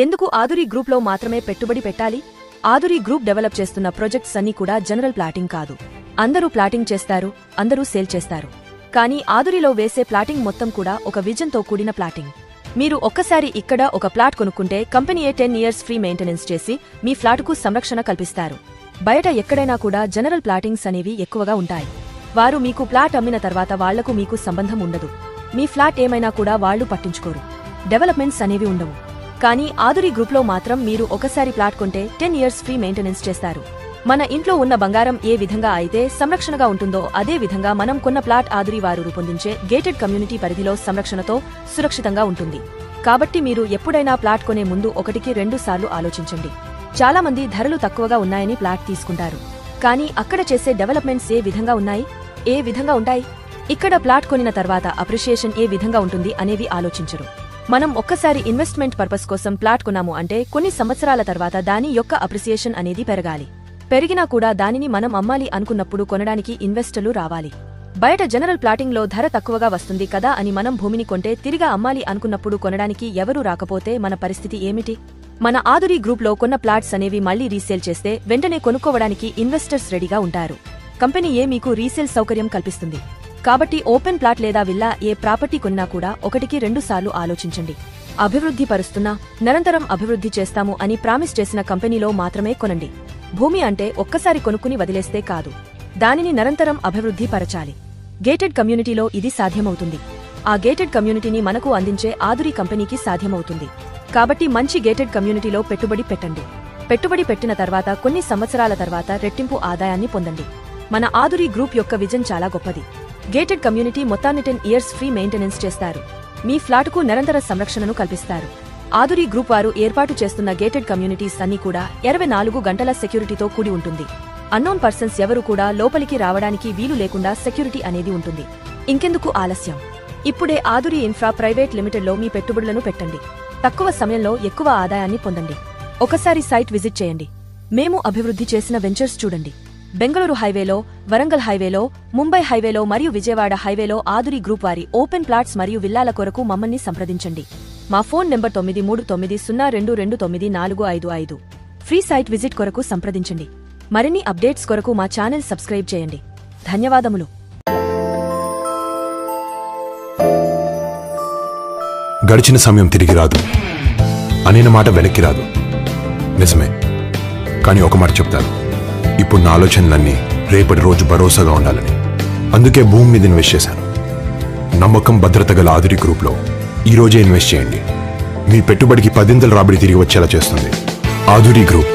ఎందుకు ఆదురి గ్రూప్లో మాత్రమే పెట్టుబడి పెట్టాలి? ఆదురి గ్రూప్ డెవలప్ చేస్తున్న ప్రాజెక్ట్స్ అన్నీ కూడా జనరల్ ప్లాటింగ్ కాదు. అందరూ ప్లాటింగ్ చేస్తారు, అందరూ సేల్ చేస్తారు. కానీ ఆదురిలో వేసే ప్లాటింగ్ మొత్తం కూడా ఒక విజన్తో కూడిన ప్లాటింగ్. మీరు ఒక్కసారి ఇక్కడ ఒక ప్లాట్ కొనుక్కుంటే కంపెనీయే 10 years ఫ్రీ మెయింటెనెన్స్ చేసి మీ ఫ్లాటుకు సంరక్షణ కల్పిస్తారు. బయట ఎక్కడైనా కూడా జనరల్ ప్లాటింగ్స్ అనేవి ఎక్కువగా ఉంటాయి. వారు మీకు ప్లాట్ అమ్మిన తర్వాత వాళ్లకు మీకు సంబంధం ఉండదు. మీ ఫ్లాట్ ఏమైనా కూడా వాళ్లు పట్టించుకోరు. డెవలప్మెంట్స్ అనేవి ఉండవు. కానీ ఆదురి గ్రూప్లో మాత్రం మీరు ఒకసారి ప్లాట్ కొంటే 10 years ఫ్రీ మెయింటెనెన్స్ చేస్తారు. మన ఇంట్లో ఉన్న బంగారం ఏ విధంగా అయితే సంరక్షణగా ఉంటుందో అదే విధంగా మనం కొన్న ప్లాట్ ఆదురి వారు రూపొందించే గేటెడ్ కమ్యూనిటీ పరిధిలో సంరక్షణతో సురక్షితంగా ఉంటుంది. కాబట్టి మీరు ఎప్పుడైనా ప్లాట్ కొనే ముందు 1-2 సార్లు ఆలోచించండి. చాలా మంది ధరలు తక్కువగా ఉన్నాయని ప్లాట్ తీసుకుంటారు. కానీ అక్కడ చేసే డెవలప్మెంట్స్ ఏ విధంగా ఉన్నాయి, ఏ విధంగా ఉంటాయి, ఇక్కడ ప్లాట్ కొనిన తర్వాత అప్రిషియేషన్ ఏ విధంగా ఉంటుంది అనేవి ఆలోచించరు. మనం ఒక్కసారి ఇన్వెస్ట్మెంట్ పర్పస్ కోసం ప్లాట్ కొన్నాము అంటే కొన్ని సంవత్సరాల తర్వాత దాని యొక్క అప్రిసియేషన్ అనేది పెరగాలి. పెరిగినా కూడా దానిని మనం అమ్మాలి అనుకున్నప్పుడు కొనడానికి ఇన్వెస్టర్లు రావాలి. బయట జనరల్ ప్లాటింగ్లో ధర తక్కువగా వస్తుంది కదా అని మనం భూమిని కొంటే తిరిగా అమ్మాలి అనుకున్నప్పుడు కొనడానికి ఎవరూ రాకపోతే మన పరిస్థితి ఏమిటి? మన ఆదురి గ్రూప్లో కొన్న ప్లాట్స్ అనేవి మళ్లీ రీసేల్ చేస్తే వెంటనే కొనుక్కోవడానికి ఇన్వెస్టర్స్ రెడీగా ఉంటారు. కంపెనీ ఏ మీకు రీసేల్ సౌకర్యం కల్పిస్తుంది. కాబట్టి ఓపెన్ ప్లాట్ లేదా విల్లా ఏ ప్రాపర్టీ కొన్నా కూడా 1-2 సార్లు ఆలోచించండి. అభివృద్ధి పరుస్తున్నా, నిరంతరం అభివృద్ధి చేస్తాము అని ప్రామిస్ చేసిన కంపెనీలో మాత్రమే కొనండి. భూమి అంటే ఒక్కసారి కొనుక్కుని వదిలేస్తే కాదు, దానిని నిరంతరం అభివృద్ధి పరచాలి. గేటెడ్ కమ్యూనిటీలో ఇది సాధ్యమవుతుంది. ఆ గేటెడ్ కమ్యూనిటీని మనకు అందించే ఆదురి కంపెనీకి సాధ్యమవుతుంది. కాబట్టి మంచి గేటెడ్ కమ్యూనిటీలో పెట్టుబడి పెట్టండి. పెట్టుబడి పెట్టిన తర్వాత కొన్ని సంవత్సరాల తర్వాత రెట్టింపు ఆదాయాన్ని పొందండి. మన ఆదురి గ్రూప్ యొక్క విజన్ చాలా గొప్పది. గేటెడ్ కమ్యూనిటీ మొత్తాన్ని 10 years ఫ్రీ మెయింటెనెన్స్ చేస్తారు. మీ ఫ్లాటుకు నిరంతర సంరక్షణను కల్పిస్తారు. ఆదురి గ్రూప్ వారు ఏర్పాటు చేస్తున్న గేటెడ్ కమ్యూనిటీస్ అన్నీ కూడా 24 గంటల సెక్యూరిటీతో కూడి ఉంటుంది. అన్నోన్ పర్సన్స్ ఎవరు కూడా లోపలికి రావడానికి వీలు లేకుండా సెక్యూరిటీ అనేది ఉంటుంది. ఇంకెందుకు ఆలస్యం? ఇప్పుడే ఆదురి ఇన్ఫ్రా ప్రైవేట్ లిమిటెడ్లో మీ పెట్టుబడులను పెట్టండి. తక్కువ సమయంలో ఎక్కువ ఆదాయాన్ని పొందండి. ఒకసారి సైట్ విజిట్ చేయండి. మేము అభివృద్ధి చేసిన వెంచర్స్ చూడండి. బెంగళూరు హైవేలో, వరంగల్ హైవేలో, ముంబై హైవేలో మరియు విజయవాడ హైవేలో ఆదురి గ్రూప్ వారి ఓపెన్ ప్లాట్స్ మరియు విల్లాల కొరకు మమ్మల్ని సంప్రదించండి. మా phone number 9390229455. Free site visit కొరకు సంప్రదించండి. మరిన్ని అప్డేట్స్ కొరకు మా ఛానల్ సబ్స్క్రైబ్ చేయండి. ధన్యవాదములు. గడిచిన సమయం తిరిగి రాదు, అనేన మాట వెనక్కి రాదు. నిజమే. కానీ ఒక మాట చెప్తాను, ఇప్పుడు నా ఆలోచనలన్నీ రేపటి రోజు భరోసాగా ఉండాలని. అందుకే భూమి మీద ఇన్వెస్ట్ చేశాను. నమ్మకం, భద్రత గల ఆదురి గ్రూప్లో ఈ రోజే ఇన్వెస్ట్ చేయండి. మీ పెట్టుబడికి 10 రాబడి తిరిగి వచ్చేలా చేస్తుంది. ఆదురి గ్రూప్,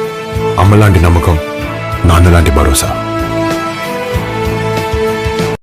అమ్మలాంటి నమ్మకం, నాన్నలాంటి భరోసా.